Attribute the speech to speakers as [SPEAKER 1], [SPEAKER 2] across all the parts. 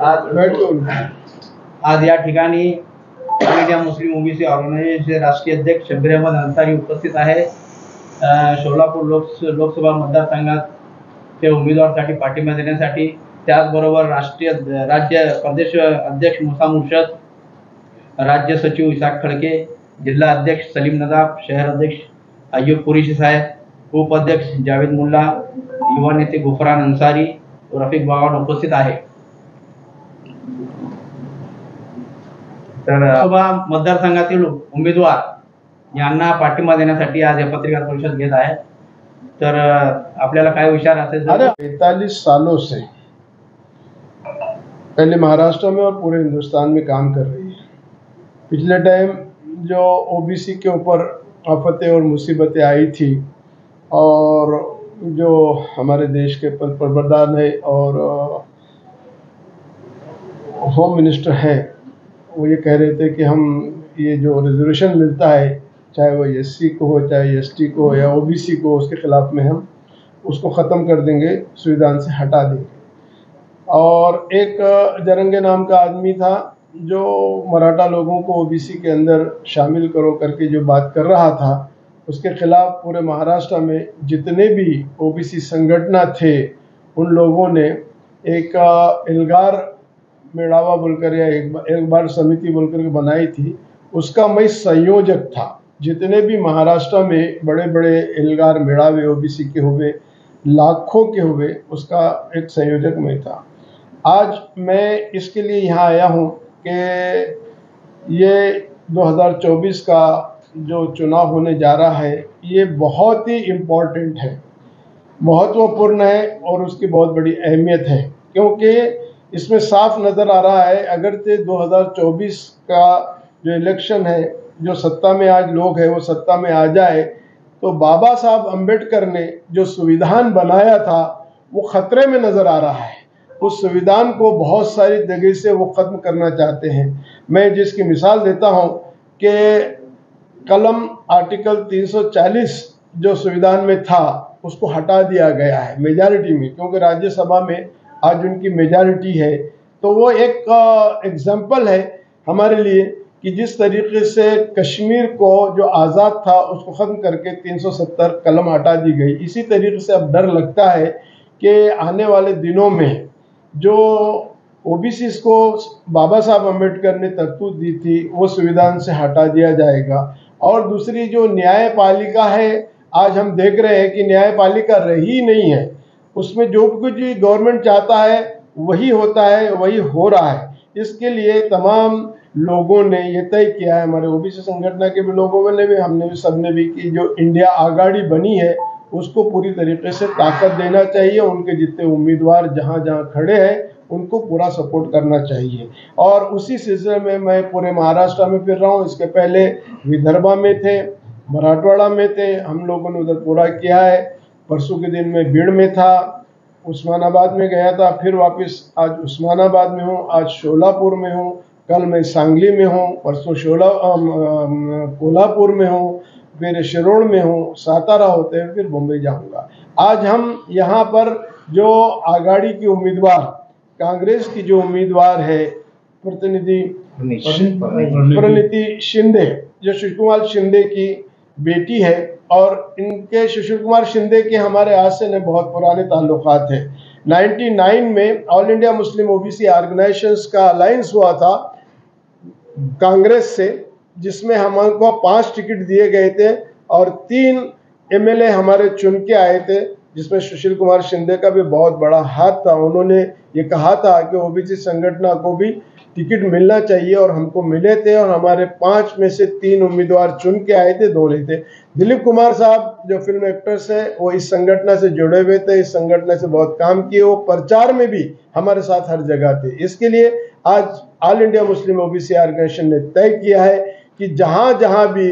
[SPEAKER 1] आज या ठिकाणी ऑल इंडिया मुस्लिम ओबीसी ऑर्गनायझेशनचे राष्ट्रीय अध्यक्ष शब्बीर अहमद अन्सारी उपस्थित आहे. सोलापूर लोकसभा मतदारसंघात उमेदवारासाठी पाठिंबा देण्यासाठी, त्याचबरोबर राज्य प्रदेश अध्यक्ष मुसा मुर्शद, राज्य सचिव इसाक खडके, जिल्हा अध्यक्ष सलीम नदाफ, शहर अध्यक्ष अय्यूब कुरेशी साहेब, उपाध्यक्ष जावेद मुल्ला, युवा नेते गुफरान अन्सारी, रफिक बावन उपस्थित आहे. तर लोकसभा मतदारसंघातील उमेदवार यांना पाठिंबा देण्यासाठी आज पत्रकार परिषद घेत आहे. तर आपल्याला काय विचार असेल?
[SPEAKER 2] 45 सालों से पहले महाराष्ट्र में और पूरे हिंदुस्तान में काम कर रही है. पिछले टाइम जो ओबीसी के ऊपर आफतें और मुसीबतें आई थी और जो हमारे देश के प्रधान है और होम मिनिस्टर हैं, वो ये कह रहे थे कि हम ये जो रिजर्वेशन मिलता है, चाहे वो एससी को हो, चाहे एसटी को हो या ओबीसी को, उसके खिलाफ में हम उसको ख़त्म कर देंगे, संविधान से हटा देंगे. और एक जरंगे नाम का आदमी था जो मराठा लोगों को ओबीसी के अंदर शामिल करो करके जो बात कर रहा था, उसके खिलाफ पूरे महाराष्ट्र में जितने भी ओबीसी संगठन थे, उन लोगों ने एक एल्गार मेड़ावा बोलकर या एक बार समिति बोलकर के बनाई थी. उसका मैं संयोजक था. जितने भी महाराष्ट्र में बड़े बड़े एल्गार मेड़ावे ओबीसी के हुए, लाखों के हुए, उसका एक संयोजक मैं था. आज मैं इसके लिए यहाँ आया हूँ कि ये 2024 का जो चुनाव होने जा रहा है, ये बहुत ही इम्पोर्टेंट है, महत्वपूर्ण है और उसकी बहुत बड़ी अहमियत है. क्योंकि इसमें साफ नज़र आ रहा है, अगर से 2024 का जो इलेक्शन है, जो सत्ता में आज लोग हैं वो सत्ता में आ जाए, तो बाबा साहब अम्बेडकर ने जो संविधान बनाया था वो खतरे में नज़र आ रहा है. उस संविधान को बहुत सारी जगह से वो ख़त्म करना चाहते हैं. मैं जिसकी मिसाल देता हूँ कि कलम आर्टिकल 340 जो संविधान में था उसको हटा दिया गया है मेजॉरिटी में, क्योंकि राज्यसभा में आज उनकी मेजॉरिटी है. तो वो एक एग्जाम्पल है हमारे लिए कि जिस तरीके से कश्मीर को जो आज़ाद था उसको ख़त्म करके 370 कलम हटा दी गई. इसी तरीके से अब डर लगता है कि आने वाले दिनों में जो ओबीसी को बाबा साहब अम्बेडकर ने तरतूब दी थी वो संविधान से हटा दिया जाएगा. और दूसरी जो न्यायपालिका है, आज हम देख रहे हैं कि न्यायपालिका रही नहीं है. उसमें जो कुछ गवर्नमेंट चाहता है वही होता है, वही हो रहा है. इसके लिए तमाम लोगों ने ये तय किया है, हमारे ओबीसी संगठन के भी लोगों ने भी, हमने भी, सबने भी, कि जो इंडिया आघाड़ी बनी है उसको पूरी तरीके से ताकत देना चाहिए. उनके जितने उम्मीदवार जहाँ जहाँ खड़े हैं उनको पूरा सपोर्ट करना चाहिए. और उसी सिलसिले में मैं पूरे महाराष्ट्र में फिर रहा हूँ. इसके पहले विदर्भा में थे, मराठवाड़ा में थे, हम लोगों ने उधर पूरा किया है. परसों के दिन मैं भीड़ में था, उस्मानाबाद में गया था, फिर वापस आज उस्मानाबाद में हूँ, आज शोलापुर में हूँ, कल मैं सांगली में हूँ, परसों कोल्हापुर में हूँ, फिर शिरोड़ में हूँ, सातारा होते हुए फिर मुंबई जाऊँगा. आज हम यहाँ पर जो आघाड़ी की उम्मीदवार, कांग्रेस की जो उम्मीदवार है प्रणिति शिंदे, जो सुशील कुमार शिंदे की बेटी है, और इनके सुशील कुमार शिंदे के हमारे आज से ने बहुत पुराने ताल्लुकात हैं. 99 में all India Muslim OBC organisations का अलायंस हुआ था कांग्रेस से, जिसमें हमको 5 टिकट दिए गए थे और 3 एमएलए हमारे चुन के आए थे, जिसमें सुशील कुमार शिंदे का भी बहुत बड़ा हाथ था. उन्होंने ये कहा था कि ओबीसी संगठन को भी टिकट मिलना चाहिए और हमको मिले थे. और हमारे 5 में से 3 उम्मीदवार चुन के आए थे, 2 नहीं थे. दिलीप कुमार साहब जो फिल्म एक्टर्स है, वो इस संगठन से जुड़े हुए थे, इस संगठन से बहुत काम किए, वो प्रचार में भी हमारे साथ हर जगह थे. इसके लिए आज all India Muslim OBC organization ने तय किया है कि जहाँ जहाँ भी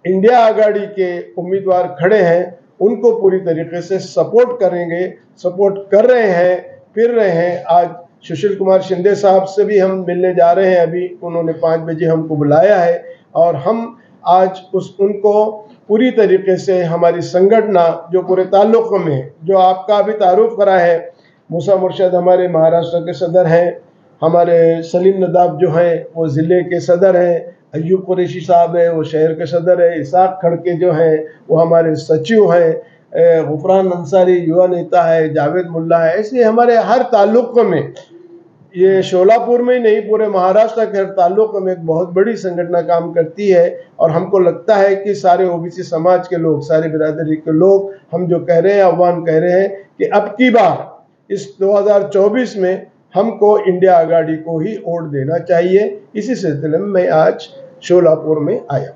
[SPEAKER 2] इंडिया आघाड़ी के उम्मीदवार खड़े हैं उनको पूरी तरीके से सपोर्ट करेंगे, सपोर्ट कर रहे हैं, फिर रहे हैं. आज सुशील कुमार शिंदे साहब से भी हम मिलने जा रहे हैं. अभी उन्होंने 5 बजे हमको बुलाया है और हम आज उनको पूरी तरीके से हमारी संगठन जो पूरे ताल्लुक़ में, जो आपका अभी तारुफ करा है, मूसा मुर्शद हमारे महाराष्ट्र के सदर हैं, हमारे सलीम नदाब जो हैं वो ज़िले के सदर हैं, अयूब कुरैशी साहब है वो शहर के सदर है, इसाक खड़के जो हैं वो हमारे सचिव हैं, गुफरान अंसारी युवा नेता है, जावेद मुल्ला है। ऐसे हमारे हर ताल्लुक़ में, ये शोलापुर में ही नहीं पूरे महाराष्ट्र के हर ताल्लुक़ में एक बहुत बड़ी संगठन काम करती है। और हमको लगता है कि सारे ओबीसी समाज के लोग, सारी बिरादरी के लोग, हम जो कह रहे हैं, आह्वान कह रहे हैं कि अब की बार इस 2024 में हमको इंडिया आघाड़ी को ही वोट देना चाहिए। इसी सिलसिले में मैं आज शोलापुर में आया।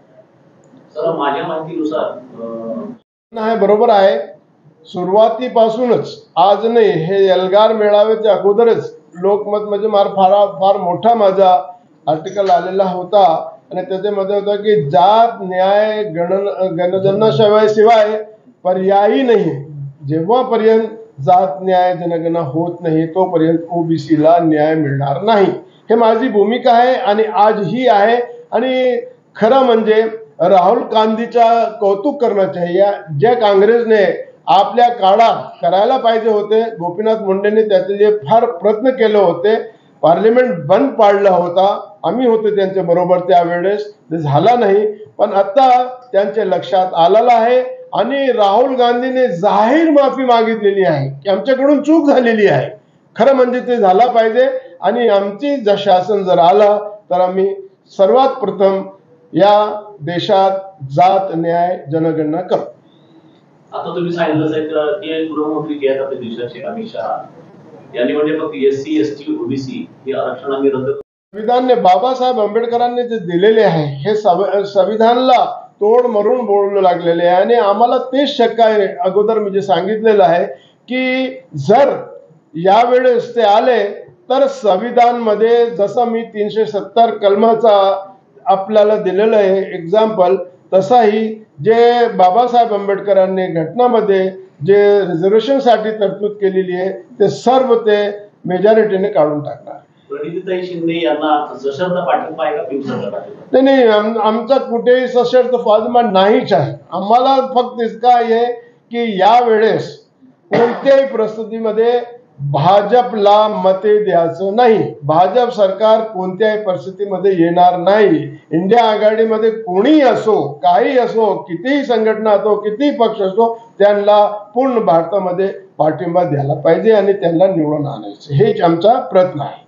[SPEAKER 3] सर, माझ्या माहितीनुसार
[SPEAKER 2] आहे, बरोबर आहे, सुरुवातीपासूनच आज नाही, हे एल्गार मेळाव्याच्या अगोदरच लोकमत म्हणजे फार मोठा माझा आर्टिकल आलेला होता आणि त्याच्यामध्ये होता की जात न्याय गणगणनाशिवाय पर्यायी नाही। जेव्हापर्यंत जात न्याय जनगणना होत नाही तोपर्यंत ओबीसीला न्याय मिळणार नाही, हे माझी भूमिका आहे आणि आजही आहे। आणि खरं म्हणजे राहुल गांधीचा कौतुक करना चाहिए, जे काँग्रेसने आपल्या काळात करायला पाहिजे होते, गोपीनाथ मुंडेंनी त्याचे जे फार प्रयत्न केले होते, पार्लिमेंट बंद पाडला होता, आम्ही होते त्यांच्या बरोबर त्यावेळेस, ते झाला नाही। पण आता त्यांच्या लक्षात आलेलं आहे आणि राहुल गांधीने जाहीर माफी मागितलेली आहे की आमच्याकडून चूक झालेली आहे। खरं म्हणजे ते झाला पाहिजे आणि आमची जर शासन जर आला तर आम्ही सर्वात प्रथम या देशात जात न्याय जनगणना करू।
[SPEAKER 3] आता तुम्ही सांगितलं की गृहमंत्री जे आहेत आपले देशाचे अमित शहा यांनी म्हणजे फक्त एससी एसटी ओबीसी हे आरक्षण आम्ही रद्द,
[SPEAKER 2] संविधानने बाबासाहेब आंबेडकरांनी जे दिलेले आहे हे संविधानाला तोड मरून बोलू लागलेले आहे आणि आम्हाला तेच शक्य आहे। अगोदर मी जे सांगितलेलं आहे की जर यावेळेस ते आले तर संविधान मध्ये जसं मी 370 कलमाचा आपल्याला दिलेलं आहे एक्झाम्पल, तसाही जे बाबासाहेब आंबेडकरांनी घटनामध्ये जे रिझर्वेशन साठी तरतूद केलेली आहे ते सर्व ते मेजॉरिटीने काढून टाकणार।
[SPEAKER 3] प्रणितीताई शिंदे यांना सशर्त पाठिंबा आहे का बिनशर्त पाठिंबा?
[SPEAKER 2] नाही, आमचा कुठेही सशर्त पाठिंबा नाहीच आहे। आम्हाला फक्त इतका आहे की यावेळेस कोणत्याही परिस्थितीमध्ये भाजपला मते द्यायचं नाही। भाजप सरकार कोणत्याही परिस्थितीमध्ये येणार नाही। इंडिया आघाडीमध्ये कोणी असो, काही असो, कितीही संघटना असो, कितीही पक्ष असो, त्यांना पूर्ण भारतामध्ये पाठिंबा द्यायला पाहिजे आणि त्यांना निवडून आणायचं, हेच आमचा प्रयत्न आहे।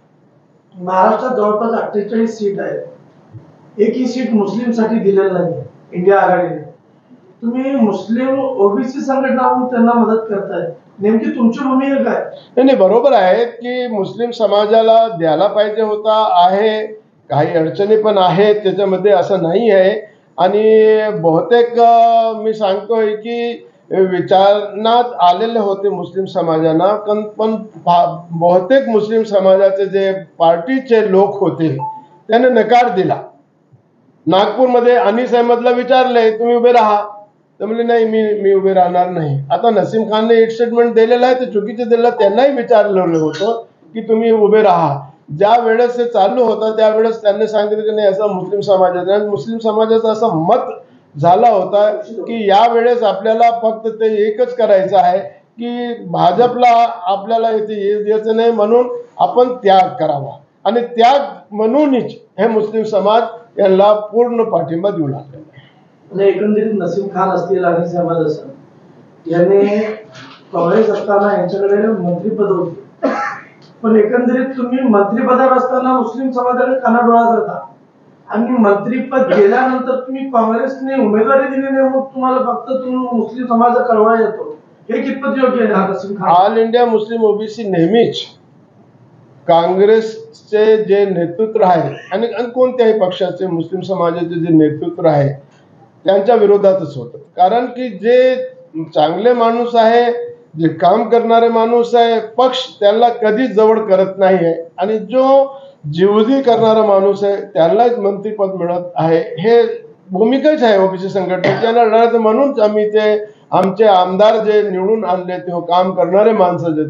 [SPEAKER 4] महाराष्ट्रात जवळपास 48 सीट आहेत, एकही सीट मुस्लिम साठी दिलेली नाही इंडिया आघाडीने। तुम्ही मुस्लिम ओबीसी संघटना म्हणून त्यांना मदत करताय, नेमकी तुमची भूमिका काय?
[SPEAKER 2] नाही, बरोबर आहे की मुस्लिम समाजाला द्यायला पाहिजे होता आहे, काही अडचणी पण आहेत त्याच्यामध्ये, असं नाही आहे। आणि बहुतेक मी सांगतोय की विचारण्यात आलेले होते मुस्लिम समाजांना, पण बहुतेक मुस्लिम समाजाचे जे पार्टीचे लोक होते त्याने नकार दिला। नागपूरमध्ये अनीस अहमदला विचारले तुम्ही उभे राहा, तर म्हणले नाही मी उभे राहणार नाही। आता नसीम खानने एक स्टेटमेंट दिलेलं आहे ते चुकीचं दिलं, त्यांनाही विचारलेलं होतं की तुम्ही उभे राहा। ज्या वेळेस ते चालू होतं त्यावेळेस त्यांनी सांगितलं की नाही, असं मुस्लिम समाजाचं असं मत झाला होता की यावेळेस आपल्याला फक्त ते एकच करायचं आहे की भाजपला आपल्याला इथे द्यायचं नाही, म्हणून आपण त्याग करावा आणि त्याग म्हणूनच हे मुस्लिम समाज यांना पूर्ण पाठिंबा देऊ लागले।
[SPEAKER 4] एकंदरीत नसीम खान असतील आणि अहमद असतील यांनी काँग्रेस असताना यांच्याकडे मंत्रीपद होते, पण एकंदरीत तुम्ही मंत्रिपदावर असताना मुस्लिम समाजाकडे कानाडोळा करता आणि मंत्रीपद गेल्यानंतर तुम्ही काँग्रेसने उमेदवारी दिली नाही, मग तुम्हाला फक्त तुम्ही मुस्लिम समाजाचा कळवळा येतो, हे कितपत योग्य आहे? Naseem Khan
[SPEAKER 2] all India Muslim OBC नेहमीच काँग्रेसचे जे नेतृत्व आहे आणि कोणत्याही पक्षाचे मुस्लिम समाजाचे जे नेतृत्व आहे त्यांच्या विरोधातच होतं। कारण की जे चांगले माणूस आहे, जे काम करणारे माणूस आहे, पक्ष त्याला कधी जवळ करत नाही आहे आणि जो जीवदी करणारा माणूस आहे त्यालाच मंत्रीपद मिळत आहे, हे भूमिकाच आहे ओबीसी संघटनेची लढायचं। म्हणून आम्ही ते आमचे आमदार जे निवडून आणले ते काम करणारे माणसं, जे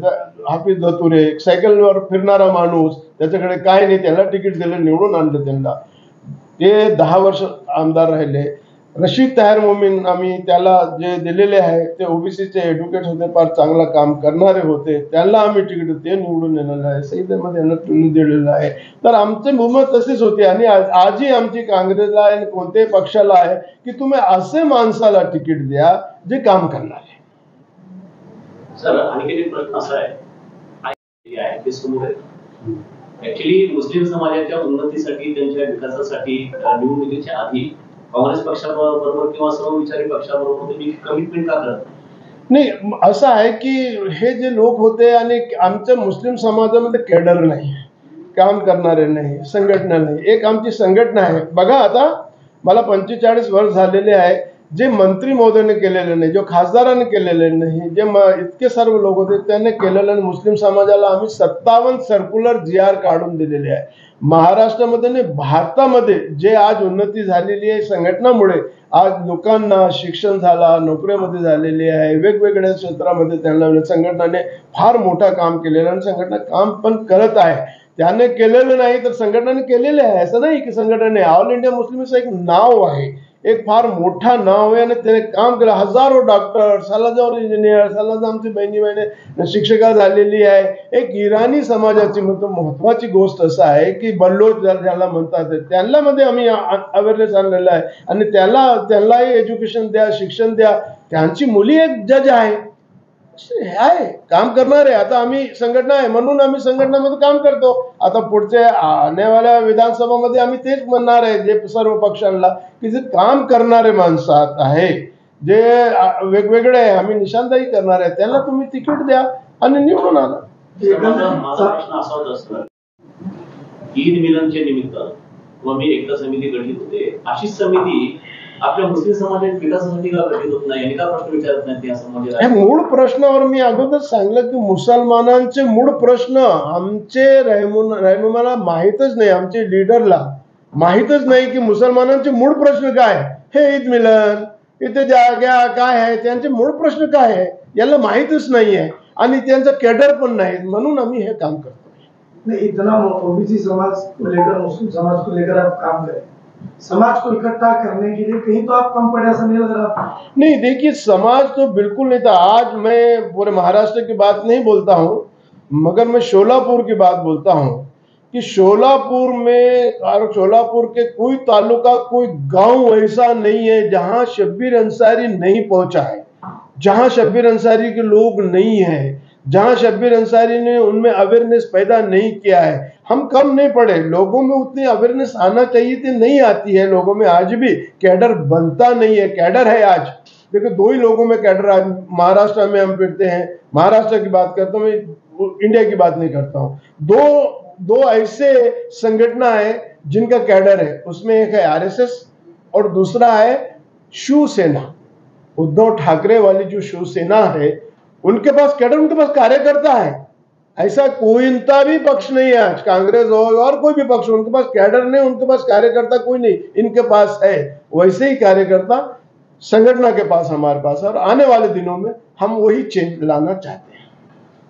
[SPEAKER 2] हाफिज धतुरे सायकलवर फिरणारा माणूस, त्याच्याकडे काय नाही, त्याला तिकीट दिलं, निवडून आणलं त्यांना, ते 10 वर्ष आमदार राहिले। रशीद ताहेर मोमीन आम्ही त्याला जे दिलेले आहे ते ओबीसीचे ॲडव्होकेट होते, फार चांगला काम करणारे होते, त्यांना आम्ही तिकीट ते निवडून येलेलं आहे. सईद अहमद यांना दिलेलं आहे. तर आमची भूमिका तशीच होती आणि आजही आमची काँग्रेसला आणि कोणत्याही पक्षाला आहे की तुम्ही असे माणसाला तिकीट द्या जे काम करणार आहे.
[SPEAKER 3] सर आणखी एक प्रश्न असा आहे की समोर ऍक्च्युली मुस्लिम समाजाच्या उन्नतीसाठी त्यांच्या विकासासाठी निवडणुकीच्या आधी काँग्रेस पक्षाबरोबर किंवा सर्वविचारी पक्षाबरोबर तुम्ही कमिटमेंट का करत
[SPEAKER 2] नाही? असं आहे की हे जे लोक होते आणि आमच्या मुस्लिम समाजामध्ये कॅडर नाही, काम करणारे नाही, संघटना नाही. एक आमची संघटना आहे. बघा आता मला 45 वर्ष झालेले आहे. जे मंत्री महोदयाने केलेले नाही, जो खासदाराने केलेले नाही, जे इतके सर्व लोक होते त्यांनी केलेलं नाही. मुस्लिम समाजाला आम्ही 57 सर्क्युलर GR काढून दिलेले आहे. महाराष्ट्रामध्ये नाही भारतामध्ये जे आज उन्नती झालेली आहे संघटनामुळे, आज लोकांना शिक्षण झाला, नोकरीमध्ये झालेली आहे, वेगवेगळ्या क्षेत्रामध्ये त्यांना संघटनाने फार मोठा काम केलेलं आणि संघटना काम पण करत आहे. त्याने केलेलं नाही तर संघटनेने केलेले आहे. असं नाही की संघटने ऑल इंडिया मुस्लिमचं एक नाव आहे, एक फार मोठा नाव आहे आणि त्याने काम केलं. हजारो डॉक्टर, सालाजावर इंजिनियर, सालाजा आमची बहिणी शिक्षिका झालेली आहे. एक इराणी समाजाची महत्वाची गोष्ट असं आहे की बल्लोच ज्याला म्हणतात त्यांना मध्ये आम्ही अवेअरनेस आणलेला आहे आणि त्यालाही एज्युकेशन द्या, शिक्षण द्या. त्यांची मुली एक जज आहे, काम करणार आहे. आता आम्ही संघटना आहे म्हणून आम्ही संघटनामध्ये काम करतो. आता पुढच्या आण्यावाल्या विधानसभामध्ये आम्ही तेच म्हणणार आहे जे सर्व पक्षांना की जे काम करणारे माणसं आहे, जे वेगवेगळे आहे, आम्ही निशानदाही करणार आहे, त्यांना तुम्ही तिकीट द्या आणि निवडून आणा.
[SPEAKER 3] माझा प्रश्न असा होता सर, ईद मिलनच्या निमित्त व मी एकता समिती गठीत होते, अशी समिती आपल्या मुस्लिम समाजाच्या विकासासाठी का गठीत होत नाही आणि का प्रश्न विचारत नाही त्या समाजाला?
[SPEAKER 2] मूळ प्रश्नावर मी अगोदर सांगितलं की मुसलमानांचे मूळ प्रश्न आमचे रहनुमाला माहीतच नाही, आमचे लीडरला माहीतच नाही की मुसलमानांचे मूळ प्रश्न काय. हे ईद मिलन इथे जाग्या काय आहे, त्यांचे मूळ प्रश्न काय आहे याला माहीतच नाही आहे आणि त्यांचं कॅडर पण नाही. म्हणून आम्ही हे काम करतो.
[SPEAKER 4] नहीं, इतना ओबीसी समाज को लेकर, मुस्लिम समाज को लेकर आप काम करें, समाज को इकट्ठा करने के लिए कहीं तो आप कम पड़े, ऐसा नहीं लग रहा?
[SPEAKER 2] नहीं, देखिए समाज तो बिल्कुल नहीं था. आज मैं पूरे महाराष्ट्र की बात नहीं बोलता हूँ, मगर मैं शोलापुर की बात बोलता हूँ कि शोलापुर में और शोलापुर के कोई तालुका, कोई गांव ऐसा नहीं है जहां शब्बीर अंसारी नहीं पहुंचा है, जहां शब्बीर अंसारी के लोग नहीं है, जहां शब्बीर अंसारी ने उनमें अवेयरनेस पैदा नहीं किया है. हम कम नहीं पड़े, लोगों में उतनी अवेयरनेस आना चाहिए थी, नहीं आती है लोगों में. आज भी कैडर बनता नहीं है. कैडर है आज, देखो 2 ही लोगों में कैडर. आज महाराष्ट्र में हम फिरते हैं, महाराष्ट्र की बात करता हूँ, इंडिया की बात नहीं करता हूँ. दो ऐसे संगठन है जिनका कैडर है, उसमें एक है RSS और दूसरा है शिवसेना. उद्धव ठाकरे वाली जो शिवसेना है उनके पास कैडर, उनके पास कार्यकर्ता है. ऐसा कोई भी पक्ष नहीं है आज, कांग्रेस हो और कोई भी पक्ष, उनके पास कैडर नहीं, उनके पास कार्यकर्ता कोई नहीं. इनके पास है वैसे ही कार्यकर्ता संगठन के पास, हमारे पास. और आने वाले दिनों में हम वही चेंज लाना चाहते हैं.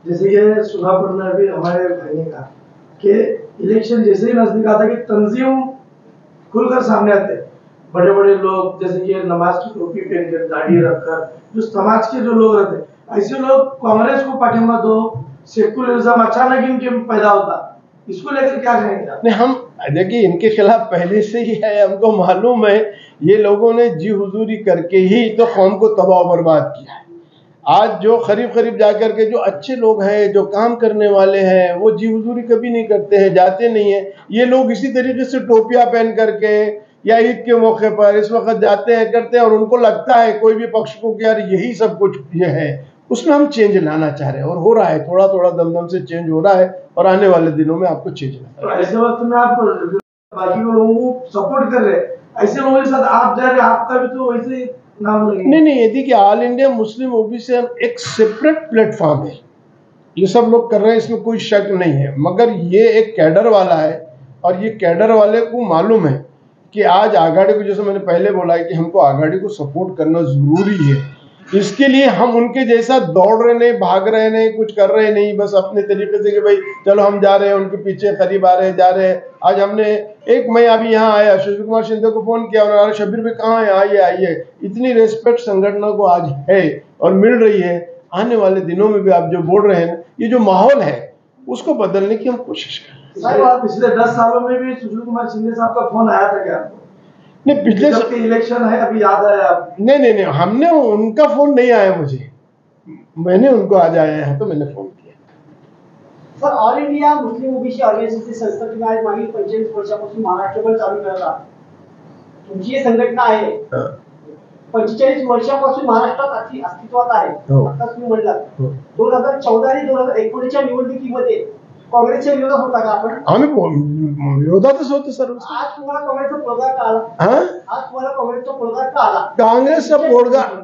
[SPEAKER 4] जैसे कि सुलापुर में अभी हमारे भाई ने कहा कि इलेक्शन जैसे ही नजदीक आता कि तंजीम खुलकर सामने आते हैं, बड़े बड़े लोग जैसे कि नमाज की टोपी पहनकर, दाढ़ी रखकर, जो समाज के जो लोग रहते हैं, ऐसे लोग कांग्रेस को पाठिंबा दो, सेकुलरिज्म अचानक इनके पैदा होता, इसको लेकर क्या कहेंगे आप?
[SPEAKER 2] नहीं, हम देखिए इनके खिलाफ पहले से ही है, हमको मालूम है. ये लोगों ने जी हुजूरी करके ही तो कौम को तबाह बर्बाद किया है. आज जो करीब जाकर के जो अच्छे लोग हैं, जो काम करने वाले हैं, वो जी हुजूरी कभी नहीं करते हैं, जाते नहीं है. ये लोग इसी तरीके से टोपियां पहन करके या ईद के मौके पर इस वक्त जाते हैं, करते हैं, और उनको लगता है कोई भी पक्ष को कि यार यही सब कुछ ये है. उसमें हम चेंज लाना चाह रहे हैं और हो रहा है, थोड़ा थोड़ा दमदम से चेंज हो रहा है और आने वाले दिनों में आपको चेंज लाना है.
[SPEAKER 4] तो ऐसे वक्त में आप बाकी लोगों को सपोर्ट कर रहे हैं, ऐसे लोगों के साथ आप जा रहे हैं, आपका भी तो वैसे नाम लगेगा.
[SPEAKER 2] नहीं, ये देखिए ऑल इंडिया मुस्लिम ओबीसी एक सेपरेट प्लेटफॉर्म है, ये सब लोग कर रहे हैं, इसमें कोई शक नहीं है. मगर ये एक कैडर वाला है और ये कैडर वाले को मालूम है कि आज आघाड़ी को, जैसे मैंने पहले बोला है कि हमको आघाड़ी को सपोर्ट करना जरूरी है. इसके लिए हम उनके जैसा दौड़ रहे नहीं, भाग रहे नहीं, कुछ कर रहे नहीं, बस अपने तरीके से कि भाई चलो हम जा रहे हैं, उनके पीछे करीब आ रहे हैं, जा रहे हैं। आज हमने मैं अभी यहाँ आया, सुशील कुमार शिंदे को फोन किया, उन्होंने शब्बीर भाई कहाँ है, आइए आइए। इतनी रेस्पेक्ट संगठनों को आज है और मिल रही है। आने वाले दिनों में भी आप जो बोल रहे हैं, ये जो माहौल है उसको बदलने की हम कोशिश कर रहे हैं।
[SPEAKER 4] पिछले 10 सालों में भी सुशील कुमार शिंदे साहब का फोन आया था क्या आपको?
[SPEAKER 2] नहीं, पिछले
[SPEAKER 4] इलेक्शन है अभी याद आया आपको?
[SPEAKER 2] नहीं, हमने उनका फोन नहीं आया मुझे, मैंने उनको आज आया है तो मैंने फोन किया।
[SPEAKER 5] Sir, all India Muslim OBC ऑर्गनायझेशनची संस्था तुम्ही आज मागील 45 वर्षापासून महाराष्ट्रभर चालू करत आहात. तुमची ही संघटना आहे, 45 वर्षापासून महाराष्ट्रात अस्तित्वात आहे. आता तुम्ही म्हणलात 2014 आणि 2019च्या निवडणुकीमध्ये काँग्रेसच्या विरोधात होता का आपण?
[SPEAKER 2] आम्ही विरोधातच होतो सर्व.
[SPEAKER 5] आज तुम्हाला काँग्रेसचा पडदा का आला? आज तुम्हाला काँग्रेसचा पडदा का आला?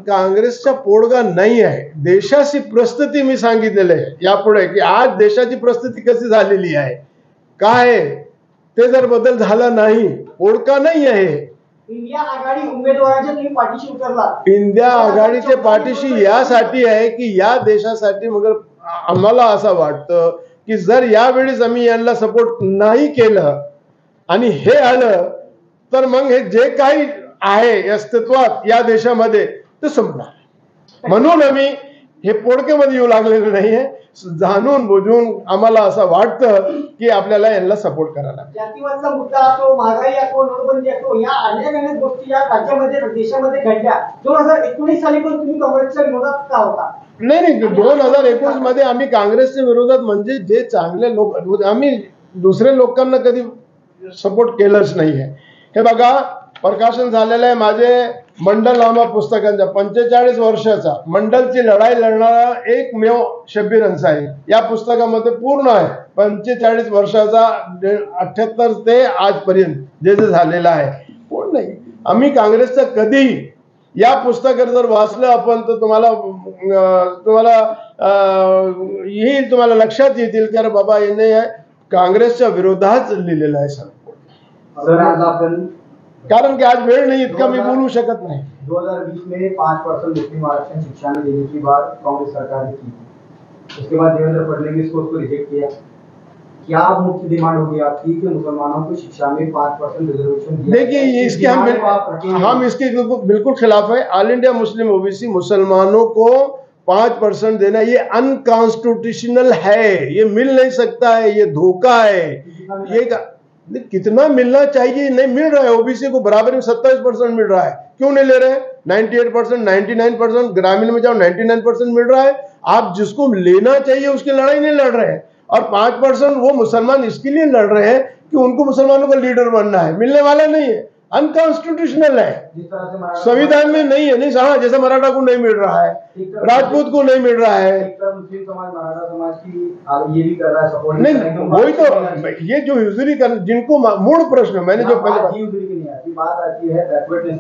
[SPEAKER 2] काँग्रेसचा पोडगा नाही आहे. देशाची परिस्थिती मी सांगितलेलं आहे यापुढे की आज देशाची परिस्थिती कशी झालेली आहे, काय ते जर बदल झाला नाही, पोडका नाही आहे.
[SPEAKER 5] इंडिया आघाडी उमेदवारांच्या तुम्ही पाठीशी उतरला.
[SPEAKER 2] इंडिया आघाडीच्या पाठीशी यासाठी आहे की या देशासाठी, मगर आम्हाला असं वाटतं की जर यावेळेस आम्ही यांना सपोर्ट नाही केलं आणि हे आलं तर मग हे जे काही आहे अस्तित्वात या देशामध्ये ते संपणार. म्हणून आम्ही हे पोडकेमध्ये येऊ लागलेलं नाहीये. जाणून बुजून आम्हाला असं वाटतं की आपल्याला यांना सपोर्ट करायला.
[SPEAKER 5] जातीवादचा मुद्दा असो, महागाई असो, नोटबंदी असो, या अनेक गोष्टी या राज्यामध्ये देशामध्ये घडल्या. 2019 साली पण तुम्ही काँग्रेसच्या विरोधात का होता?
[SPEAKER 2] नाही, 2019 मध्ये आम्ही काँग्रेसच्या विरोधात म्हणजे जे चांगले लोक, आम्ही दुसऱ्या लोकांना कधी सपोर्ट केलंच नाहीये. हे बघा, प्रकाशन झालेलं आहे माझे मंडलनामा पुस्तकांचा. 45 वर्षाचा मंडलची लढाई लढणारा एकमेव शब्बीर अन्सारी या पुस्तकामध्ये पूर्ण आहे. 45 वर्षाचा 78 ते आजपर्यंत जे झालेलं आहे पूर्ण नाही. आम्ही काँग्रेसचा कधीही, या पुस्तकात जर वाचलं आपण तर तुम्हाला येईल, तुम्हाला लक्षात येतील की अरे बाबा याने काँग्रेसच्या विरोधात लिहिलेलं आहे सर. कारण की आज वेळ नाही, इतका मी बोलू शकत नाही.
[SPEAKER 6] 2020 में 5% मुस्लिम आरक्षण शिक्षा में देने की बात कांग्रेस सरकार ने की थी. उसके बाद देवेंद्र फडणवीस को उसको रिजेक्ट किया. क्या मुख्य डिमांड होगी आपकी कि मुसलमानों को शिक्षा में 5% रिजर्वेशन?
[SPEAKER 2] देखिए, इसके हम इसके बिल्कुल खिलाफ है. ऑल इंडिया मुस्लिम ओबीसी मुसलमानों को 5% देना ये अनकॉन्स्टिट्यूशनल है, ये मिल नहीं सकता है, ये धोखा है. ये कितना मिलना चाहिए, नहीं मिल रहा है. ओबीसी को बराबर में 27% मिल रहा है, क्यों नहीं ले रहे? 98%, 99%, ग्रामीण में जाओ 99% मिल रहा है. आप जिसको लेना चाहिए उसकी लड़ाई नहीं लड़ रहे हैं. और 5% वो मुसलमान इसके लिए लड़ रहे हैं कि उनको मुसलमानों का लीडर बनना है. मिलने वाला नहीं है, अनकॉन्स्टिट्यूशनल है, संविधान में नहीं है. नहीं हाँ, जैसे मराठा को नहीं मिल रहा है, राजपूत को नहीं मिल रहा है.
[SPEAKER 6] मुस्लिम समाज, मराठा समाज की ये भी कर रहा है सपोर्ट.
[SPEAKER 2] नहीं, वही तो ये जो यूजली कर, जिनको मूल प्रश्न मैंने जो
[SPEAKER 6] पहले बात आती है बैकवर्डनेस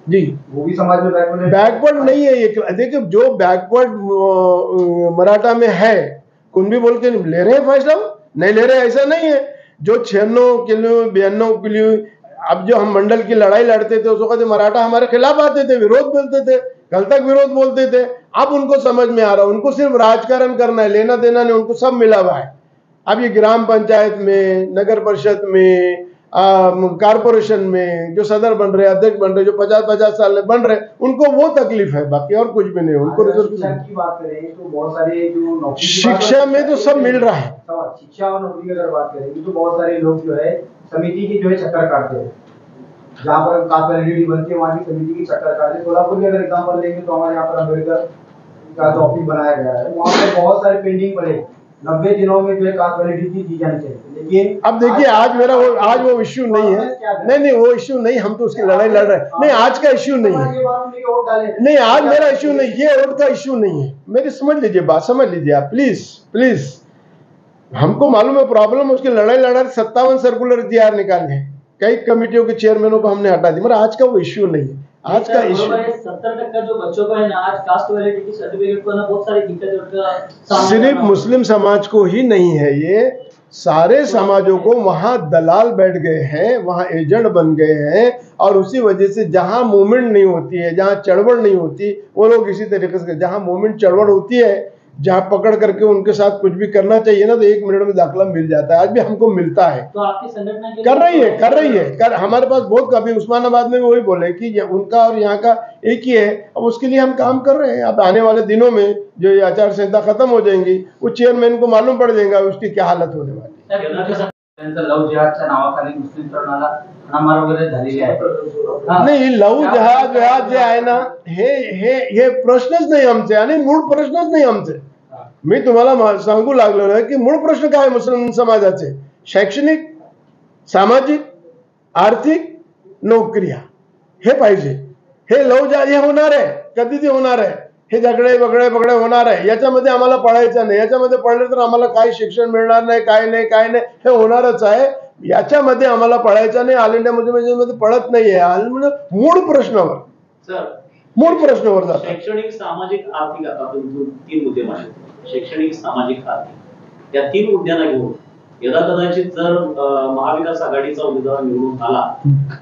[SPEAKER 2] जी,
[SPEAKER 6] वो भी समाज में
[SPEAKER 2] बैकवर्ड नहीं है. ये देखिए, जो बैकवर्ड मराठा में है, कुंभी बोल के ले रहे हैं फैसला, नहीं ले रहे ऐसा नहीं है. जो 96 किलो 92 किलो, अब जो हम मंडल की लड़ाई लड़ते थे उस वक्त मराठा हमारे खिलाफ आते थे, विरोध बोलते थे, कल तक विरोध बोलते थे. अब उनको समझ में आ रहा है, उनको सिर्फ राजकारण करना है, लेना देना नहीं, उनको सब मिला हुआ है. अब ये ग्राम पंचायत में, नगर परिषद में, कारपोरेशन में जो सदर बन रहे, अध्यक्ष बन रहे, जो 50-50 साल में बन रहे, उनको वो तकलीफ है, बाकी और कुछ भी नहीं. उनको
[SPEAKER 6] शिक्षा की बात करें तो बहुत सारे जो
[SPEAKER 2] शिक्षा में तो सब मिल रहा है.
[SPEAKER 6] शिक्षा और नौकरी की अगर बात करें तो बहुत सारे लोग जो है समिति की जो है चक्कर काटते हैं. जहाँ पर कास्ट वैलिडिटी बनती है वहाँ की समिति की चक्कर काटते हैं. सोलापुर की अगर एग्जाम्पल लेंगे तो हमारे यहाँ पर अम्बेडकर का जो ऑफिस बनाया गया है, वहाँ पर बहुत सारे पेंडिंग पड़े. 90 दिनों में जो है कास्ट वैलिडिटी दी जानी चाहिए. लेकिन
[SPEAKER 2] अब देखिए, आज वो इश्यू नहीं है. नहीं, वो इश्यू नहीं, हम तो उसकी लड़ाई लड़ रहे हैं. नहीं, आज का इश्यू नहीं है. नहीं, आज मेरा इश्यू नहीं, ये वोट का इश्यू नहीं है. मेरी समझ लीजिए बात, समझ लीजिए आप प्लीज. हमको मालूम है प्रॉब्लम, उसकी लड़ाई लड़ा. 57 सर्कुलर जीआर निकाले हैं, कई कमेटियों के चेयरमैनों को हमने हटा दी, मगर आज का वो इश्यू नहीं है. आज का इश्यू
[SPEAKER 5] 70% जो बच्चों को है ना, आज कास्ट वैलिडिटी सर्टिफिकेट को ना बहुत सारी दिक्कतें
[SPEAKER 2] सिर्फ मुस्लिम समाज को ही नहीं है, ये सारे समाजों को वहां दलाल बैठ गए हैं, वहां एजेंट बन गए हैं, और उसी वजह से जहां मूवमेंट नहीं होती है, जहां चढ़वड़ नहीं होती, वो लोग इसी तरीके से, जहां मूवमेंट चढ़वड़ होती है, जहां पकड़ करके उनके साथ कुछ भी करना चाहिए ना, तो 1 मिनट में दाखिला मिल जाता है। आज भी हमको मिलता है।
[SPEAKER 5] तो आपकी संगठन के
[SPEAKER 2] कर रही है। हमारे पास बहुत, कभी उस्मानाबाद में भी वही बोले कि उनका और यहाँ का एक ही है। अब उसके लिए हम काम कर रहे हैं। अब आने वाले दिनों में जो ये आचार संहिता खत्म हो जाएंगी, वो चेयरमैन को मालूम पड़ जाएगा उसकी क्या हालत होने वाली है।
[SPEAKER 7] लव जिहादच्या नावाखाली मुस्लिम तरुणाला हाणामार वगैरे झालेली आहे।
[SPEAKER 2] नाही, लव जहाद जे आहे ना, हे प्रश्नच नाही आमचे, आणि मूळ प्रश्नच नाही आमचे. मी तुम्हाला सांगू लागलो ना की मूळ प्रश्न काय मुस्लिम समाजाचे, शैक्षणिक, सामाजिक, आर्थिक, नोकऱ्या हे पाहिजे. हे लव जहाद हे होणार आहे, कधी ते होणार आहे, हे झगडे बगडे होणार आहे. याच्यामध्ये आम्हाला पळायचं नाही. याच्यामध्ये पडलं तर आम्हाला काही शिक्षण मिळणार नाही, काय नाही, हे होणारच आहे. याच्यामध्ये आम्हाला पळायचं नाही. ऑल इंडिया मुस्लिम पळत नाहीये. मूळ प्रश्नावर जातो.
[SPEAKER 3] शैक्षणिक, सामाजिक, आर्थिक, आता 3 मुद्दे मांडले. शैक्षणिक, सामाजिक, आर्थिक या 3 मुद्द्यांना घेऊन यदा कदाचित जर महाविकास आघाडीचा उमेदवार निवडून आला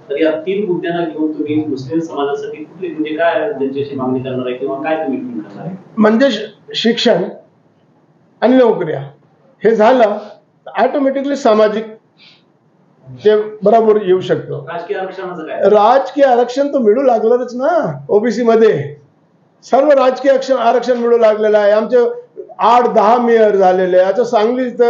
[SPEAKER 3] तर या 3 मुद्द्यांना घेऊन तुम्ही मुस्लिम समाजासाठी कुठली, म्हणजे काय त्यांच्याशी मागणी करणार आहे किंवा काय तुम्ही करणार आहे?
[SPEAKER 2] म्हणजे शिक्षण आणि नोकऱ्या हे झालं, ऑटोमॅटिकली सामाजिक ते बरोबर येऊ शकतो.
[SPEAKER 3] राजकीय आरक्षणाचं काय?
[SPEAKER 2] राजकीय आरक्षण तर मिळू लागलंच ना. ओबीसी मध्ये सर्व राजकीय आरक्षण मिळू लागलेलं आहे. आमचे 8-10 मेयर झालेले. आता सांगलीत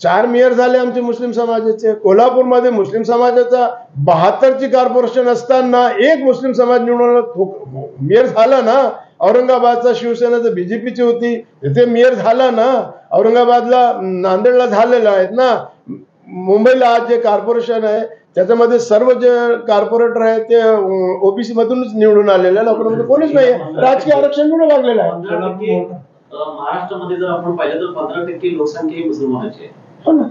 [SPEAKER 2] 4 मेयर झाले आमचे मुस्लिम समाजाचे. कोल्हापूरमध्ये मुस्लिम समाजाचा 72ची कॉर्पोरेशन असताना 1 मुस्लिम समाज निवडून मेयर झाला ना. औरंगाबादचा शिवसेनेचा बीजेपीची होती, तिथे मेयर झाला ना. औरंगाबादला, नांदेडला झालेला आहेत ना. मुंबईला आज जे कॉर्पोरेशन आहे त्याच्यामध्ये सर्व जे कॉर्पोरेटर आहेत ते ओबीसी मधूनच निवडून आलेले. लोकांमध्ये कोणीच नाही. राजकीय आरक्षण मिळू लागलेलं आहे.
[SPEAKER 3] महाराष्ट्रामध्ये जर आपण पाहिलं तर 15% लोकसंख्या ही मुसलमानांची आहे.
[SPEAKER 2] हो ना.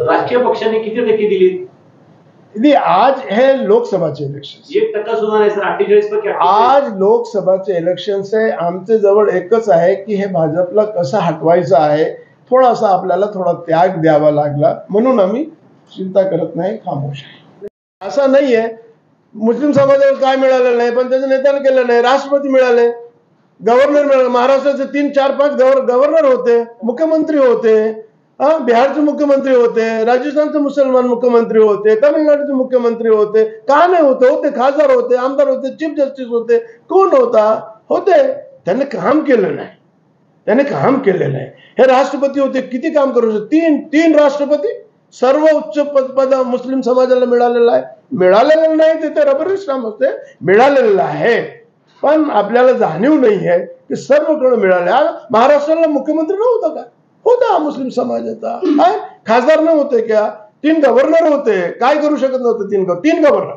[SPEAKER 3] राजकीय पक्षांनी किती टक्के दिली?
[SPEAKER 2] आज हे लोकसभाचे इलेक्शन
[SPEAKER 3] 1% सुद्धा नाही सर. 48%.
[SPEAKER 2] आज लोकसभाचे इलेक्शन आहे. आमचे जवळ एकच आहे की हे भाजपला कसं हटवायचं आहे. थोडासा आपल्याला थोडा त्याग द्यावा लागला म्हणून आम्ही चिंता करत नाही, खामोश आहे. असं नाहीये मुस्लिम समाजाला काय मिळालं नाही, पण त्याच्या नेत्याने केलं नाही. राष्ट्रपती मिळाले, गव्हर्नर मिळाले. महाराष्ट्राचे 3, 4, 5 गव्हर्नर होते, मुख्यमंत्री होते. बिहारचे मुख्यमंत्री होते, राजस्थानचे मुसलमान मुख्यमंत्री होते, तामिळनाडूचे मुख्यमंत्री होते. का नाही होते? खासदार होते, आमदार होते, चीफ जस्टिस होते. कोण होते. त्यांनी काम केलं नाही. हे राष्ट्रपती होते, किती काम करू शकते. 3 राष्ट्रपती, सर्व उच्च पद मुस्लिम समाजाला मिळालेलं आहे. मिळालेलं नाही ते रबरी स्टॅम्प होते, मिळालेलं आहे. पण आपल्याला जाणीव नाही आहे की सर्वकडे मिळाले. महाराष्ट्राला मुख्यमंत्री नव्हता का? होता मुस्लिम समाजाचा. खासदार नव्हते का? 3 गव्हर्नर होते. काय करू शकत नव्हते 3 गव्हर्नर.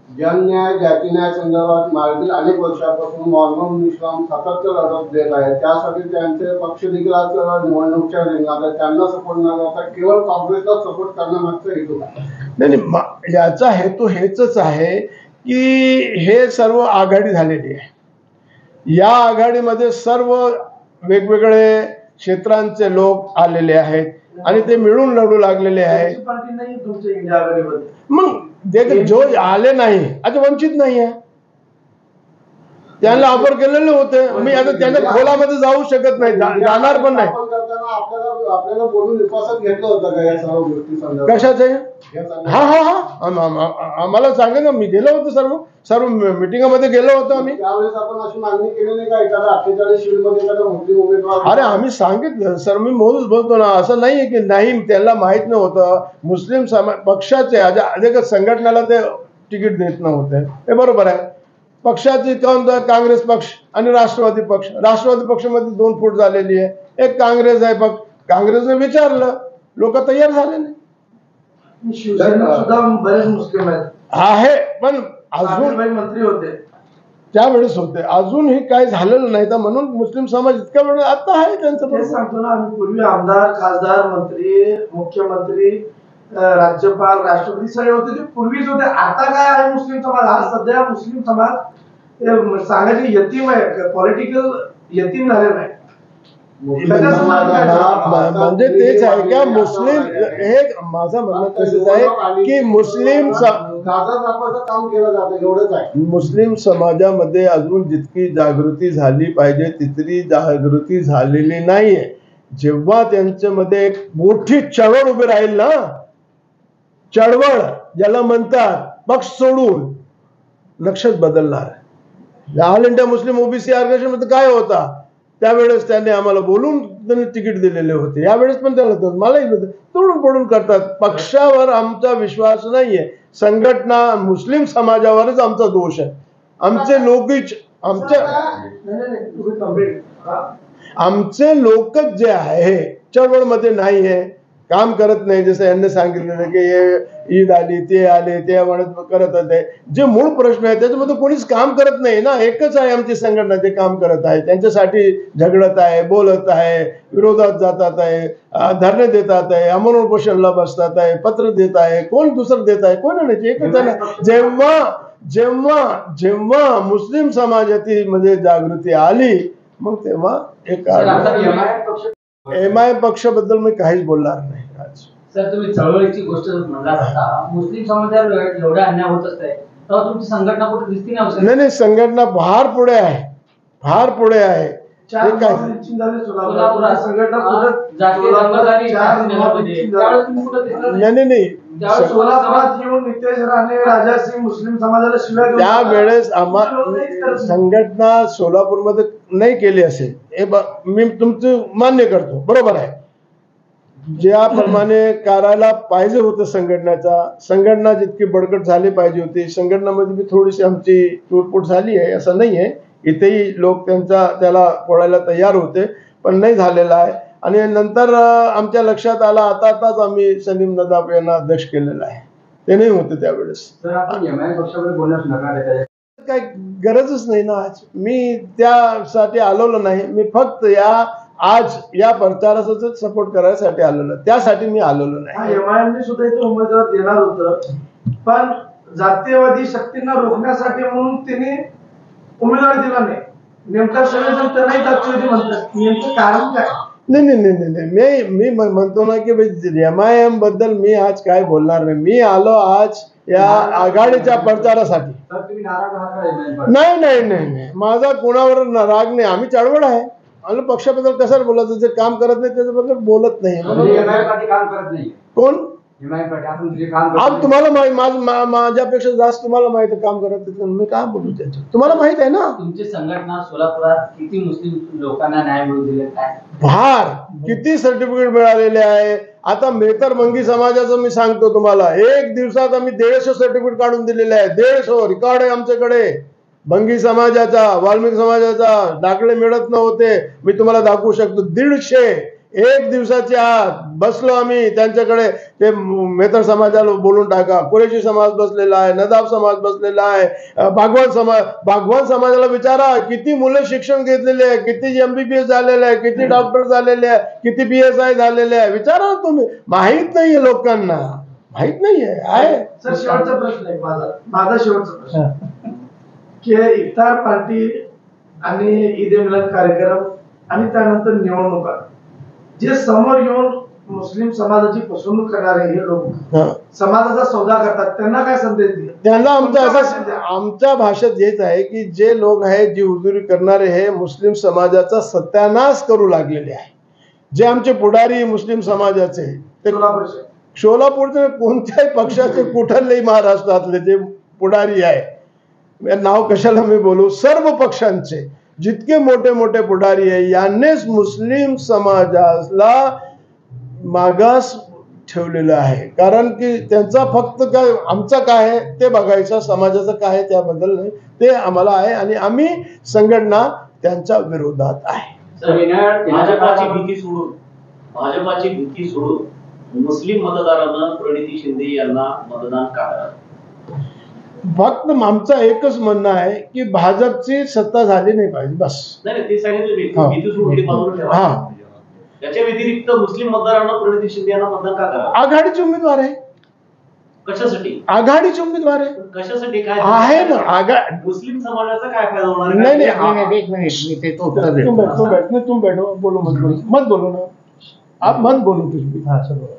[SPEAKER 8] जनन्याय, जातीन्याय संदर्भात मागील अनेक वर्षापासून मोहम्मद इस्लाम सातत्य लढत देत आहे. त्यासाठी त्यांचे पक्ष देखील आज निवडणुकीच्या रिंगणात आहे. त्यांना सपोर्ट न करता केवळ काँग्रेसला सपोर्ट करण्यामागचा हेतू
[SPEAKER 2] नाही, याचा हेतू हेच आहे की हे सर्व आघाडी झालेली आहे. या आघाडीमध्ये सर्व वेगवेगळे क्षेत्रांचे लोक आलेले आहेत आणि ते मिळून लढू लागलेले आहेत. मग जो आले नाही, आता वंचित नाही आहे, त्यांना ऑफर केलेले होते. मी आता त्यांच्या खोलामध्ये जाऊ शकत नाही, जाणार पण नाही.
[SPEAKER 8] आपल्याला बोलून विश्वासात घेतलं होतं का या सर्व गोष्टी संदर्भात?
[SPEAKER 2] कशाचे? आम्हाला सांगा ना. मी गेलो होतो, सर्व मिटिंगमध्ये गेलो होतो आम्ही.
[SPEAKER 8] त्यावेळेस आपण अशी मागणी केली नाही का एखादा 48 शीटमध्ये एखादा मुस्लिम उमेदवार?
[SPEAKER 2] अरे आम्ही सांगितलं सर, मी मोजूच बोलतो ना. असं नाहीये की नाही, त्यांना माहित नव्हतं. मुस्लिम पक्षाचे संघटनेला ते तिकीट देत नव्हते, हे बरोबर आहे. पक्षाचे काँग्रेस पक्ष आणि राष्ट्रवादी पक्षामध्ये 2 फूट झालेली आहे. एक काँग्रेस आहे पक्ष. काँग्रेसने विचारलं, लोक तयार झाले नाही.
[SPEAKER 4] शिवसेनेत सुद्धा बरेच मुस्लिम
[SPEAKER 2] आहे, पण अजून
[SPEAKER 4] मंत्री होते
[SPEAKER 2] त्यावेळेस होते. अजूनही काय झालेलं नाही. तर म्हणून मुस्लिम समाज इतका वेळ आता आहे त्यांचं.
[SPEAKER 4] सांगतो ना आम्ही, पूर्वी आमदार, खासदार, मंत्री, मुख्यमंत्री, राज्यपाल, राष्ट्रपती सगळे होते, ते पूर्वीच होते. आता काय आहे मुस्लिम समाज? आज सध्या मुस्लिम समाज सांगायचे यतीम आहे, पॉलिटिकल यतीम झालेला आहे.
[SPEAKER 2] म्हणजे तेच आहे का मुस्लिम, हे माझं म्हणणं तसंच आहे की मुस्लिम
[SPEAKER 8] काम केलं जातं एवढंच आहे.
[SPEAKER 2] मुस्लिम समाजामध्ये अजून जितकी जागृती झाली पाहिजे तितकी जागृती झालेली नाहीये. जेव्हा त्यांच्यामध्ये एक मोठी चळवळ उभी राहील ना, चळवळ ज्याला म्हणतात, पक्ष सोडून लक्षच बदलणार. All India Muslim OBC organization मध्ये काय होता त्यावेळेस त्यांनी आम्हाला बोलून त्यांनी तिकीट दिलेले होते, यावेळेस पण त्याला मलाही तोडून फोडून करतात. पक्षावर आमचा विश्वास नाहीये, संघटना मुस्लिम समाजावरच आमचा दोष आहे. आमचे लोकच आमचे लोकच जे आहे चळवळमध्ये नाही आहे, काम करत नाही. जसं यांनी सांगितलेलं की हे ईद आली, ते आले, ते म्हणत करत होते. जे मूळ प्रश्न आहे त्याच्यामध्ये कोणीच काम करत नाही ना. एकच आहे आमची संघटना जे काम करत आहे, त्यांच्यासाठी झगडत आहे, बोलत आहे, विरोधात जातात आहे, धरणे देतात आहे, अमन उपोषणला बसतात आहे, पत्र देत आहे. कोण दुसरं देत आहे? कोण नाही, एकच आहे ना. जेव्हा जेव्हा जेव्हा मुस्लिम समाजातील मध्ये जागृती आली मग तेव्हा एक MI पक्षाबद्दल मी काहीच बोलणार नाही आज.
[SPEAKER 7] सर, तुम्ही चळवळीची गोष्ट म्हणलात आता, मुस्लिम समाजावर एवढा अन्याय होत असते तेव्हा तुमची संघटना कुठे दिसती नाही?
[SPEAKER 2] नाही, संघटना फार पुढे आहे, फार पुढे आहे. त्यावेळेस संघटना सोलापूरमध्ये नाही केली असेल हे मी तुमचं मान्य करतो, बरोबर आहे. ज्याप्रमाणे करायला पाहिजे होतं संघटना जितकी बळकट झाली पाहिजे होती, संघटनामध्ये बी थोडीशी आमची तुटफूट झाली आहे, असं नाही आहे. इथेही लोक त्याला फोडायला तयार होते पण नाही झालेला आहे. आणि नंतर आमच्या लक्षात आला, आताच आम्ही सलीम नदाफ यांना अध्यक्ष केलेला आहे, ते नाही होते त्यावेळेस. काही गरजच नाही ना. आज मी त्यासाठी आलेलो नाही, मी फक्त आज या प्रचाराचा सपोर्ट करायसाठी आलेलो, त्यासाठी मी आलेलो नाही.
[SPEAKER 4] MIM सुद्धा इथे उमेदवार देणार होतं पण जातीयवादी शक्तींना रोखण्यासाठी म्हणून त्यांनी उमेदवार दिला नाही. नेमका सगळेजण त्यांनाही जातीयवादी म्हणतात, नेमकं कारण काय?
[SPEAKER 2] नाही, मी म्हणतो ना की MIM बद्दल मी आज काय बोलणार नाही. मी आलो आज या आघाडीच्या प्रचारासाठी. नाही, माझा कोणावर राग नाही. आम्ही चळवळ आहे, आम्ही पक्षाबद्दल कशाला बोलायचं? जे काम करत नाही त्याच्याबद्दल बोलत नाही. कोण? आज तुम्हाला माझ्यापेक्षा जास्त तुम्हाला माहित आहे काम करत, मी काय बोलू त्याचं? तुम्हाला माहित आहे ना.
[SPEAKER 7] तुमची संघटना सोलापुरात किती मुस्लिम लोकांना न्याय मिळवून दिले, काय
[SPEAKER 2] फार किती सर्टिफिकेट मिळालेले आहे. आता मेहतर मंगी समाजाचं मी सांगतो तुम्हाला, 1 दिवसात आम्ही 150 सर्टिफिकेट काढून दिलेले आहे. 150 रेकॉर्ड आहे आमच्याकडे. बंगी समाजाचा, वाल्मिकी समाजाचा दाखले मिळत नव्हते, मी तुम्हाला दाखवू शकतो. 150 1 दिवसाच्या आत बसलो आम्ही त्यांच्याकडे. ते मेहतर समाजाला बोलून टाका, कुरेशी समाज बसलेला आहे, नदाफ समाज बसलेला आहे, बागवान समाजाला विचारा किती मुलं शिक्षण घेतलेले आहे, किती MBBS झालेले आहे, किती डॉक्टर झालेले आहे, किती PSI झालेले आहे. विचारा तुम्ही. माहित नाहीये लोकांना, माहित नाहीये. आहे
[SPEAKER 4] सर, शेवटचा प्रश्न आहे माझा शेवटचा प्रश्न की इफ्तार पार्टी आणि ईद मिलाद कार्यक्रम आणि त्यानंतर निवडणुका जे समोर येऊन मुस्लिम समाजाची फसवणूक करणारे हे लोक समाजाचा सौदा करतात, त्यांना काय संदेश दिला?
[SPEAKER 2] त्यांना आमच्या भाषेत हेच आहे की जे लोक आहेत, जी हुजुरी करणारे हे मुस्लिम समाजाचा सत्यानाश करू लागलेले आहे. जे आमचे पुढारी मुस्लिम समाजाचे, ते सोलापूरचे कोणत्याही पक्षाचे कुठलही महाराष्ट्रातले जे पुढारी आहे, नाव कशाला मी बोलू, सर्व पक्षांचे जितके मोठे मोठे पुढारी आहे यांनीच मुस्लिम समाजाला मागास ठेवलेलं आहे. कारण की त्यांचा फक्त काय, आमचा काय आहे ते बघायचं, समाजाचं काय आहे त्याबद्दल नाही, ते आम्हाला आहे. आणि आम्ही संघटना त्यांच्या विरोधात आहे.
[SPEAKER 3] भाजपाची भीती सोडून मुस्लिम मतदारांना प्रणिती शिंदे यांना मतदान का करावं?
[SPEAKER 2] फक्त आमचं एकच म्हणणं आहे की भाजपची सत्ता झाली नाही पाहिजे, बस.
[SPEAKER 3] त्याच्या व्यतिरिक्त मुस्लिम मतदारांना प्रणिती शिंदे यांना मतदान का करावं?
[SPEAKER 2] आघाडीचे उमेदवार आहे,
[SPEAKER 3] कशासाठी
[SPEAKER 2] आघाडीचे उमेदवार आहे.
[SPEAKER 3] कशासाठी काय
[SPEAKER 2] आहे ना
[SPEAKER 3] मुस्लिम समाजाचा काय फायदा होणार आहे?
[SPEAKER 2] नहीं नहीं
[SPEAKER 1] एक मिनट मी ते तो उत्तर देतो.
[SPEAKER 2] तुम बैठो बोलो मत बोलो ना आप मत बोलो कुछ भी.
[SPEAKER 1] हाँ सर बोलो.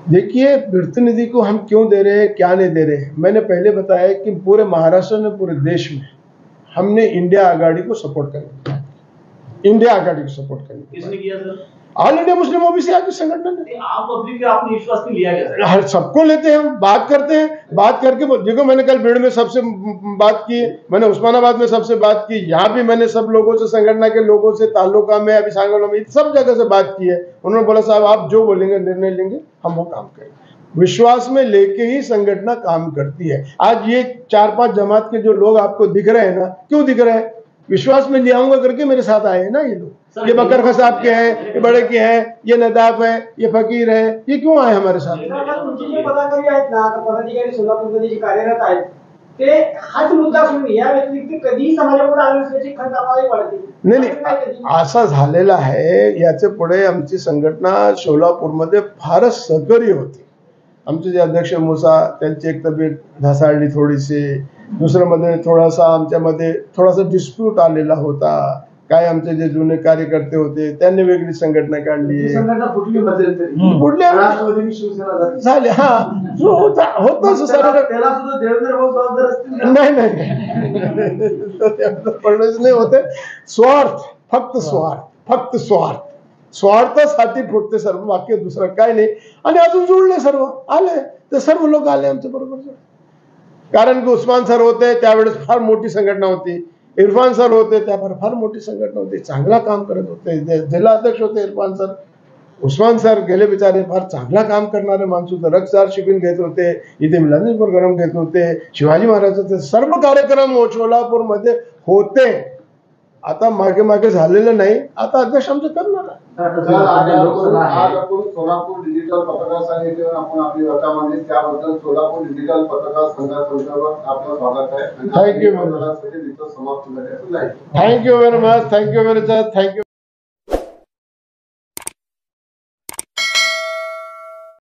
[SPEAKER 2] देखिए प्रतिनिधि को हम क्यों दे रहे हैं क्या नहीं दे रहे हैं. मैंने पहले बताया कि पूरे महाराष्ट्र में पूरे देश में हमने इंडिया आघाड़ी को सपोर्ट करना, इंडिया आघाड़ी को सपोर्ट करना.
[SPEAKER 3] किसने किया sir?
[SPEAKER 2] All India Muslim OBC आगे संगठन ने.
[SPEAKER 3] आम पब्लिक के आपने विश्वास में लिया क्या सर?
[SPEAKER 2] हर सबको लेते हैं हम, बात करते हैं, बात करके देखो मैंने कल भीड़ में सबसे बात की, मैंने उस्मानाबाद में सबसे बात की, यहाँ भी मैंने सब लोगों से संगठन के लोगों से तालुका में अभी सांगोला में सब जगह से बात की है. उन्होंने बोला साहब आप जो बोलेंगे निर्णय लेंगे हम वो काम करेंगे. विश्वास में लेके ही संगठन काम करती है. आज ये 4-5 जमात के जो लोग आपको दिख रहे हैं ना, क्यों दिख रहे हैं? विश्वास में ले आऊंगा करके मेरे साथ आए हैं ना ये लोग. ये बकर खसाब के हैं, ये बड़े के हैं, ये नदाफ है, ये फकीर है, ये क्यों आए हमारे साथ?
[SPEAKER 5] तुमचे जे पदाधिकारी आहेत ना, आता पदाधिकारी सोलापूरमध्ये जे कार्यरत आहेत ते हाच मुद्दा सोडून या व्यतिरिक्त कधीही समाजापुढे आले नसल्याची खंत आम्हाला वाटते.
[SPEAKER 2] नाही असा झालेला आहे. याचे पुढे आमची संघटना सोलापूरमध्ये फारच सहकार्य होती. आमचे जे अध्यक्ष मुसा त्यांची एक तब्येत ढासाळली थोडीशी, दुसरं मध्ये थोडासा आमच्यामध्ये थोडासा डिस्प्यूट आलेला होता. काय आमचे जे जुने कार्यकर्ते होते त्यांनी वेगळी संघटना काढली,
[SPEAKER 4] संघटना फुटली मध्यंतरी,
[SPEAKER 2] कुठल्या
[SPEAKER 4] राष्ट्रवादी शिवसेना झाली.
[SPEAKER 2] झाले. हा होतं सर.
[SPEAKER 4] त्याला सुद्धा देवेंद्र भाऊ जबाबदार असतील ना?
[SPEAKER 2] नाही फडणवीस नाही होते. स्वार्थ, फक्त स्वार्थ, स्वार्थासाठी फुटते सर्व, बाकी दुसरं काय नाही. आणि अजून जुळले सर्व, आले ते सर्व लोक आले आमच्या बरोबर. कारण की उस्मान सर होते त्यावेळेस फार मोठी संघटना होती, इरफान सर होते त्यावर फार मोठी संघटना होती, चांगला काम करत होते. जिल्हा अध्यक्ष होते इरफान सर. उस्मान सर गेले बिचारे, फार चांगला काम करणारे माणूस होते. रक्तदार शिबिर घेत होते, इथे मिलानी प्रोग्राम घेत होते, शिवाजी महाराजांचे सर्व कार्यक्रम सोलापूरमध्ये होते. आता मागे झालेलं नाही. आता अध्यक्ष आमचं करणार आहे.
[SPEAKER 8] आज आपण सोलापूर डिजिटल पत्रकार संघटनेवर आपण आपली व्यथा मांडली, त्याबद्दल सोलापूर डिजिटल पत्रकार संघासंदर्भात आपलं स्वागत आहे.
[SPEAKER 2] थँक्यू.
[SPEAKER 8] समाप्त झाले.
[SPEAKER 2] Thank you very much. थँक्यू.